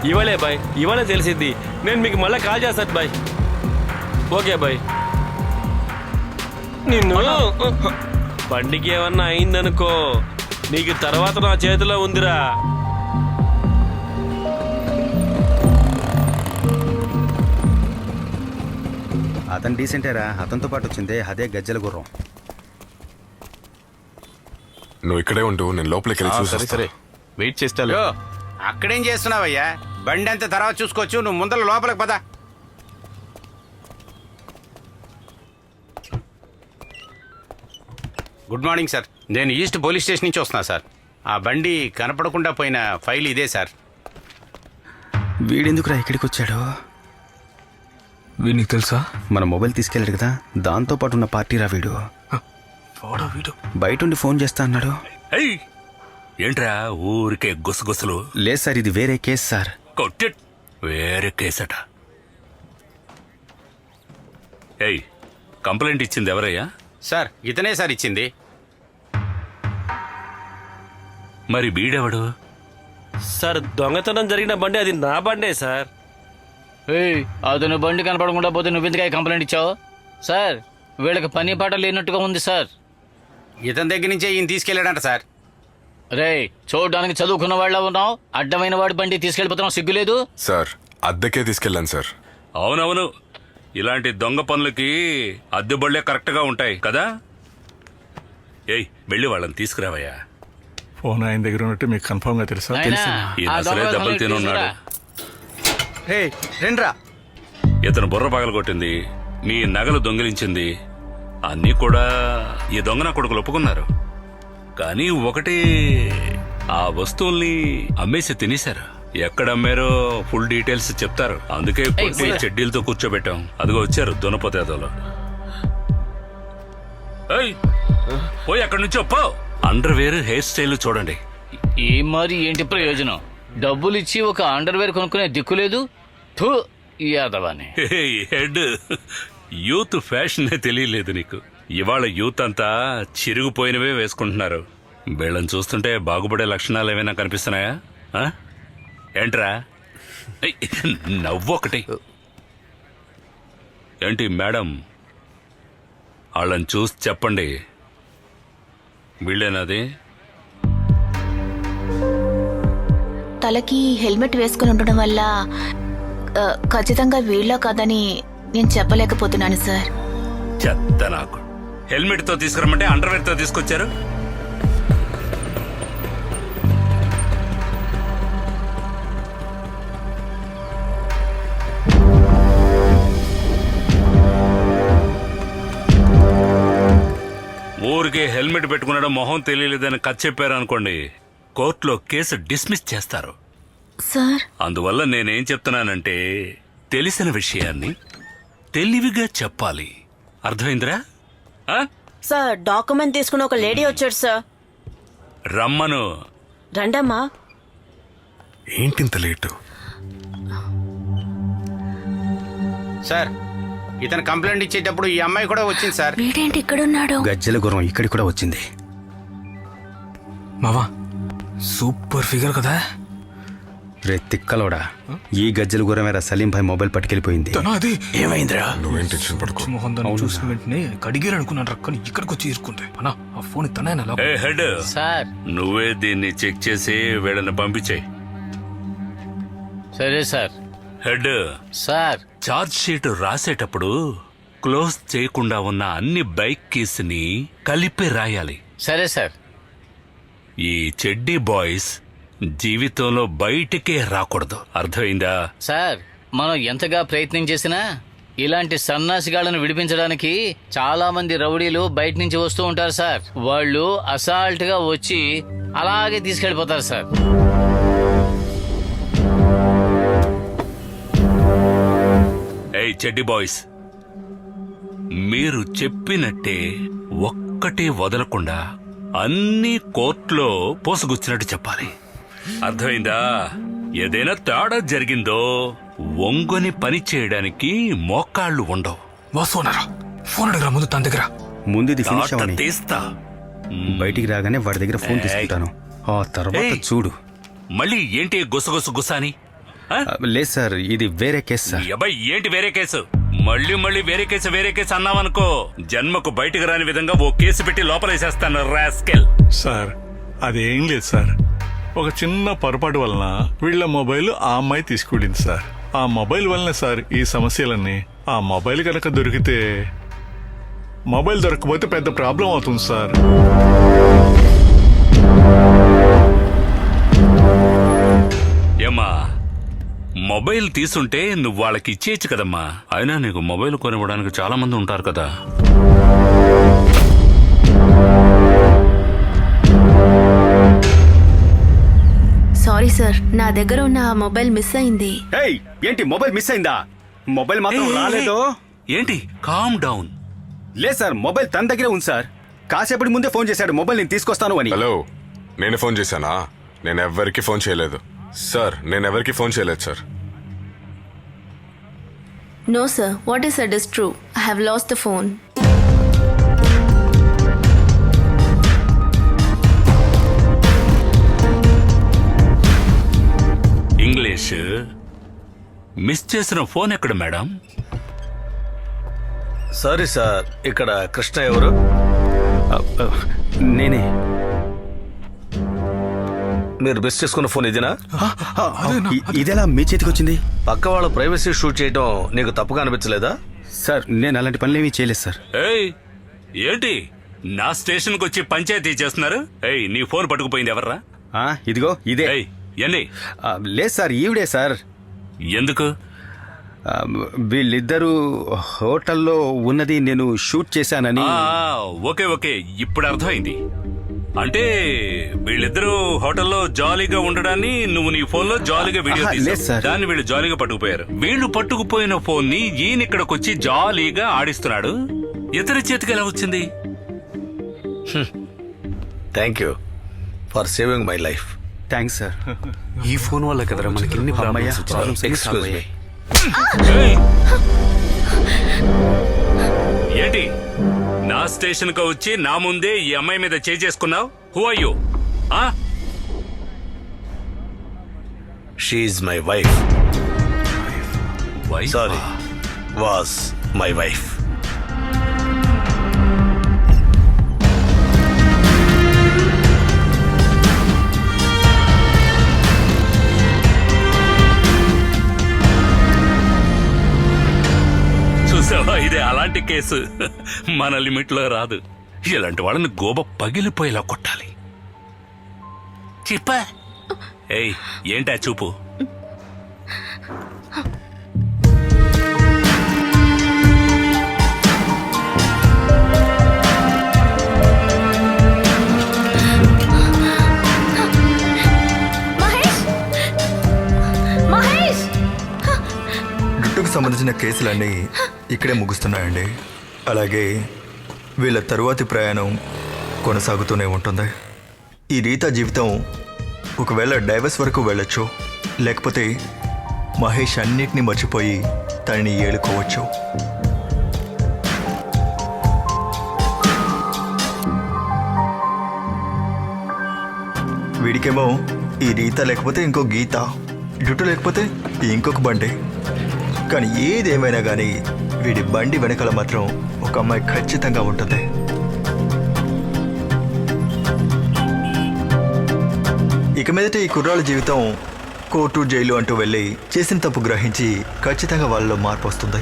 ఇవాళే బాయ్, ఇవాళే తెలిసింది. నేను మీకు మళ్ళీ కాల్ చేస్తాను బాయ్. Okay bye. నిన్ను బండికి ఏమన్నా అయిందనుకో, నీకు తర్వాత నా చేతిలో ఉందిరా. అతను డీసెంటేరా, అతనితో పాటు వచ్చిందే అదే గజ్జల గుర్రం. నువ్వు ఇక్కడే ఉంటూ నేను లోపలికి వెళ్ళి చూసి సరే వెయిట్ చేస్తా. అక్కడేం చేస్తున్నావయ్యా? బండి అంతా తర్వాత చూసుకోవచ్చు, నువ్వు ముందర లోపలికి పద. గుడ్ మార్నింగ్ సార్, నేను ఈస్ట్ పోలీస్ స్టేషన్ నుంచి వస్తున్నా సార్. ఆ బండి కనపడకుండా పోయిన ఫైల్ ఇదే సార్. వీడెందుకురా ఇక్కడికి వచ్చాడు? వీడికి తెలుసా? మన మొబైల్ తీసుకెళ్ళాడు కదా, దాంతో పాటు ఉన్న పార్టీరా వీడు. వీడు బయట ఉండి ఫోన్ చేస్తా అన్నాడు. ఏంట్రా ఊరికే గుసగుసలు? లేదు సార్, ఇది వేరే కేసు సార్. వేరే కేసట. కంప్లైంట్ ఇచ్చింది ఎవరయ్యా? సార్ ఇతనే సార్ ఇచ్చింది. మరి వీడెవడు? సార్ దొంగతనం జరిగిన బండి అది నా బండే సార్. అతను బండి కనపడకుండా పోతే నువ్వెందుకు కంప్లైంట్ ఇచ్చావు? సార్ వీళ్ళకి పని పాట లేనట్టుగా ఉంది సార్. ఇతని దగ్గర నుంచే ఈయన తీసుకెళ్ళాడంట సార్. రే, చూడడానికి చదువుకున్న వాళ్ళ ఉన్నావు, అడ్డమైన వాడి బండి తీసుకెళ్ళిపోతున్నావు, సిగ్గులేదు? సార్ అద్దెకే తీసుకెళ్ళాను సార్. అవునవును, ఇలాంటి దొంగ పనులకి అద్దె బళ్ళే కరెక్ట్గా ఉంటాయి కదా. వెళ్ళి వాళ్ళని తీసుకురావయ్యా. ఫోన్ ఆయన దగ్గర ఉన్నట్టు మీకు కన్ఫర్మ్ గా తెలుసా? నాయనా, ఈయన ఆ అసలే దొంగ దెబ్బలు సంగతి తినున్నాడు. రండ్రా. ఇతను బుర్ర పగలగొట్టింది, మీ నగలు దొంగిలించింది, అన్నీ కూడా ఈ దొంగన కొడుకులు ఒప్పుకున్నారు. కానీ ఒకటి, ఆ వస్తువుల్ని అమ్మేసి తినేశారు. ఎక్కడ అమ్మారో ఫుల్ డీటెయిల్స్ చెప్తారు. అందుకే కొట్టి చెడ్డీలతో కూర్చోబెట్టాం. అదిగో వచ్చారు దునపోతేదోలో. పోయి అక్కడి నుంచి పో. అండర్వేర్, హెయిర్ స్టైల్ చూడండి. ఈ మరి ఏంటి ప్రయోజనం? డబ్బులు ఇచ్చి ఒక అండర్వేర్ కొనుక్కునే దిక్కు లేదు. థూ, యాదవాని. హెడ్, యూత్ ఫ్యాషనే తెలియలేదు నీకు. ఇవాళ యూత్ అంతా చిరిగిపోయినవే వేసుకుంటున్నారు. వీళ్ళని చూస్తుంటే బాగుపడే లక్షణాలు ఏమైనా కనిపిస్తున్నాయా? ఏంట్రా నవ్వొకటి? ఏంటి మేడం, వాళ్ళని చూసి చెప్పండి, వీళ్ళేనాది? తలకి హెల్మెట్ వేసుకుని ఉండడం వల్ల ఖచ్చితంగా వీళ్ళ కాదని నేను చెప్పలేకపోతున్నాను సార్. చెత్త నాకు. హెల్మెట్ తో తీసుకురమ్మంటే అండర్వేర్ తో తీసుకొచ్చారు. ఊరికే హెల్మెట్ పెట్టుకున్నాడు, మొహం తెలియలేదని కథ చెప్పారు అనుకోండి, కోర్టులో కేసు డిస్మిస్ చేస్తారు సార్. అందువల్ల నేనేం చెప్తున్నానంటే, తెలిసిన విషయాన్ని తెలివిగా చెప్పాలి. అర్థమైందిరా? సార్ డాక్యుమెంట్ తీసుకుని ఒక లేడీ వచ్చాడు సార్. రమ్మను. రండమ్మా. ఏంటింత లేటు? సార్ ఇతను కంప్లైంట్ ఇచ్చేటప్పుడు ఈ అమ్మాయి కూడా వచ్చింది సార్. వీడేంటి ఇక్కడున్నాడు? గజ్జల గుర్రం ఇక్కడికి కూడా వచ్చింది. మావా సూపర్ ఫిగర్ కదా. రే తిక్కలోడా, ఈ గజ్జల గుర్రమేరా సలీం భాయ్ మొబైల్ పట్టుకెళ్ళిపోయింది. ఏమైందిరా? నువ్వేం టెన్షన్ పడుకో. మొహం దాన్ని చూసిన వెంటనే కడిగారు అనుకున్నాను రక్కని ఇక్కడికి వచ్చి ఇరుక్కుంది. అన్నా ఆ ఫోన్ తనే హెడ్, సార్ నువ్వే దీన్ని చెక్ చేసి వీళ్ళని పంపించేయి. సరే sir. Head sir, charge sheet రాసేటప్పుడు క్లోజ్ చేయకుండా ఉన్న అన్ని బైక్ కీస్ ని కలిపి రాయాలి. సరే సార్. ఈ చెడ్డీ బాయ్స్ జీవితంలో బయటికే రాకూడదు. అర్థమైందా? సార్ మనం ఎంతగా ప్రయత్నం చేసినా ఇలాంటి సన్నాసిగాళ్లను విడిపించడానికి చాలా మంది రౌడీలు బయట నుంచి వస్తూ ఉంటారు సార్. వాళ్ళు అసాల్ట్ గా వచ్చి అలాగే తీసుకెళ్లిపోతారు సార్. ఏయ్ చెడ్డీ బాయ్స్, మీరు చెప్పినట్టే ఒక్కటే వదలకుండా అన్ని కోర్టులో పోసుగుచ్చినట్టు చెప్పాలి. అర్థమైందా? ఏదైనా తేడా జరిగిందో ఒంగొని పని చేయడానికి మోకాళ్ళు ఉండవు. ఫోన్ అడగరా ముందు తన దగ్గర. ముందు ఇది ఫినిష్ తాట అవని. తీస్తా. బయటికి రాగానే వాడి దగ్గర ఫోన్ తీసుకుంటాను. ఆ తర్వాత చూడు. మళ్ళీ ఏంటి గుసగుస గుసాని? ఆ? లేదు సార్, ఇది వేరే కేసు సార్. ఈ అబ్బాయి ఏంటి వేరే కేసు? మళ్ళీ మళ్ళీ వేరే కేసు అన్నావనుకో జన్మకు బయటకు రాని విధంగా ఓ కేసు పెట్టి లోపలేసేస్తాను రాస్కెల్. సార్ అదేం లేదు సార్, ఒక చిన్న పొరపాటు వలన వీళ్ళ మొబైల్ ఆ అమ్మాయి తీసుకువెళ్ళింది సార్. ఆ మొబైల్ వలన సార్ ఈ సమస్యలన్నీ. ఆ మొబైల్ కనుక దొరికితే, మొబైల్ దొరకకపోతే పెద్ద ప్రాబ్లం అవుతుంది సార్. ఏమ్మా, మొబైల్ తీసుంటే నువ్వు వాళ్ళకి ఇచ్చేయచ్చు కదమ్మా. అయినా నీకు మొబైల్ కొనివ్వడానికి చాలా మంది ఉంటారు కదా. సారీ సార్, నా దగ్గర ఉన్న ఆ మొబైల్ మిస్ అయింది. ఏయ్, ఏంటి మొబైల్ మిస్ అయిందా? మొబైల్ మాత్రం రాలేదు. ఏంటి? Calm down. లేదు సార్, మొబైల్ తన దగ్గరే ఉంది సార్. కాసేపటి ముందే ఫోన్ చేశాడు మొబైల్ నేను తీసుకొస్తాను అని. హలో, నేను ఫోన్ చేశానా? నేను ఎవరికి ఫోన్ చేయలేదు సార్. నేను ఎవరికి ఫోన్ చేయలేదు sir. No sir, what is said is true. I have lost the phone. English miss చేసిన ఫోన్ ఎక్కడ మేడం? సారీ సార్, ఇక్కడ కృష్ణ ఎవరు? నేనే. మీరు మిస్ చేసుకున్న ఫోన్ ఇదేనా? ఇదెలా మీ చేతికి వచ్చింది? పక్క వాళ్ళ ప్రైవసీ షూట్ చేయడం నీకు తప్పుగా అనిపించలేదా? సార్, నేను అలాంటి పనులేమీ చేయలేదు సార్. ఏయ్, ఏంటి నా స్టేషన్కి వచ్చి పంచాయతీ చేస్తున్నారు? ఏయ్, నీ ఫోన్ పట్టుకుపోయింది ఎవర్రా? ఇదిగో ఇదే. ఏయ్, ఎన్ని? లేదు సార్, ఈవిడే సార్. ఎందుకు? వీళ్ళిద్దరూ హోటల్లో ఉన్నది నేను షూట్ చేశానని. ఓకే ఓకే, ఇప్పుడు అర్థమైంది. అంటే వీళ్ళిద్దరూ హోటల్లో జాలీగా ఉండడాన్ని నువ్వు నీ ఫోన్ లో జాలీగా వీడియో లేదు తీసావు. సార్. దాన్ని వీళ్ళు జాలీగా పట్టుకుపోయారు. వీళ్ళు పట్టుకుపోయిన ఫోన్ ని ఈయన ఇక్కడికి వచ్చి జాలీగా ఆడిస్తున్నాడు. ఇతని చేతికి ఎలా వచ్చింది? Thank you for saving my life. Thanks sir. ఈ ఫోన్ వల్ల కదరా మనకి ఎన్ని అమ్మయ్య, ప్రాబ్లమ్స్ problems ఎన్ని Excuse solve me. అయ్యాయి. ఏయ్! ఏంటి నా స్టేషన్ కు వచ్చి నా ముందే ఈ అమ్మాయి మీద చేసుకున్నావు? Who are you? She is my wife. Wife? Sorry, was my wife. చూసావా, ఇదే అలాంటి కేసు. మన లిమిట్ లో రాదు. ఇలాంటి వాళ్ళని గోబ పగిలిపోయేలా కొట్టాలి. చెప్పా. ఏయ్, ఏంటా చూపు? మహేష్! మహేష్! గుట్టుకు సంబంధించిన కేసులన్నీ ఇక్కడే ముగుస్తున్నాయండి. అలాగే వీళ్ళ తరువాతి ప్రయాణం కొనసాగుతూనే ఉంటుంది. ఈ రీతా జీవితం ఒకవేళ డైవర్స్ వరకు వెళ్ళొచ్చు, లేకపోతే మహేష్ అన్నిటినీ మర్చిపోయి తనని ఏలుకోవచ్చు. వీడికేమో ఈ రీత లేకపోతే ఇంకో గీత, జుట్టు లేకపోతే ఇంకొక బండి. కానీ ఏదేమైనా కానీ వీడి బండి వెనకాల మాత్రం ఒక అమ్మాయి ఖచ్చితంగా ఉంటుంది. ఇక మీదట ఈ కుర్రాళ్ళ జీవితం కోర్టు, జైలు అంటూ వెళ్ళి చేసిన తప్పు గ్రహించి ఖచ్చితంగా వాళ్ళలో మార్పు వస్తుంది.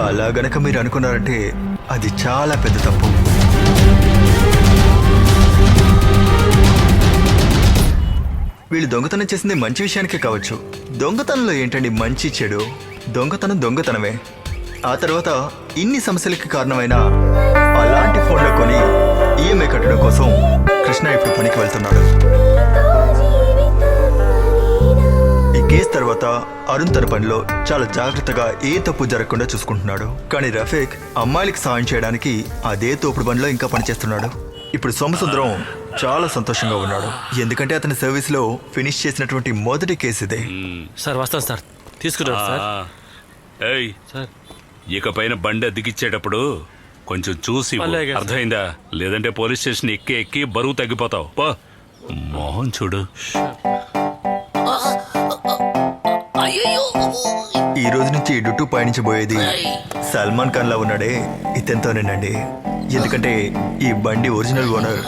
అలా గనక మీరు అనుకున్నారంటే అది చాలా పెద్ద తప్పు. వీళ్ళు దొంగతనం చేసింది మంచి విషయానికే కావచ్చు. దొంగతనంలో ఏంటండి మంచి చెడు? దొంగతనం దొంగతనమే. ఆ తర్వాత ఇన్ని సమస్యలకి కారణమైన అలాంటి ఫోన్లో కొని ఈఎంఐ కట్టడం కోసం కృష్ణ ఇప్పుడు పనికి వెళ్తున్నాడు. ఈ కేసు తర్వాత అరుణ్ తన పనిలో చాలా జాగ్రత్తగా ఏ తప్పు జరగకుండా చూసుకుంటున్నాడు. కానీ రఫీక్ అమ్మాయిలకి సాయం చేయడానికి అదే తోపుడు బండిలో ఇంకా పనిచేస్తున్నాడు. ఇప్పుడు సోమసుందరం చాలా సంతోషంగా ఉన్నాడు, ఎందుకంటే అతని సర్వీస్లో ఫినిష్ చేసినటువంటి మొదటి కేసు ఇదే. సార్ వస్తాను సార్, తీసుకురా సార్. ఏయ్, ఇక పైన బండి అద్దెకిచ్చేటప్పుడు కొంచెం చూసి ఇవ్వు. అలాగే సార్. అర్థమైందా? లేదంటే పోలీస్ స్టేషన్ ఎక్కి ఎక్కి బరువు తగ్గిపోతావు. పో. మోహన్ చూడు. రోజు నుంచి డుట్టు పయనించబోయేది సల్మాన్ ఖాన్ లా ఉన్నాడే ఇతనితోనేనండి. ఎందుకంటే ఈ బండి ఒరిజినల్ ఓనర్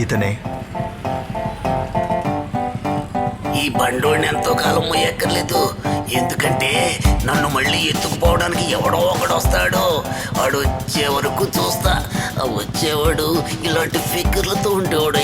ఇతనే. ఈ బండోడిని ఎంతో కాలం మొయ్యక్కర్లేదు, ఎందుకంటే నన్ను మళ్ళీ ఎత్తుకుపోవడానికి ఎవడో ఒకడు వస్తాడు. వాడు వచ్చే వరకు చూస్తా. ఆ వచ్చేవాడు ఇలాంటి ఫిగర్లతో ఉండేవాడు.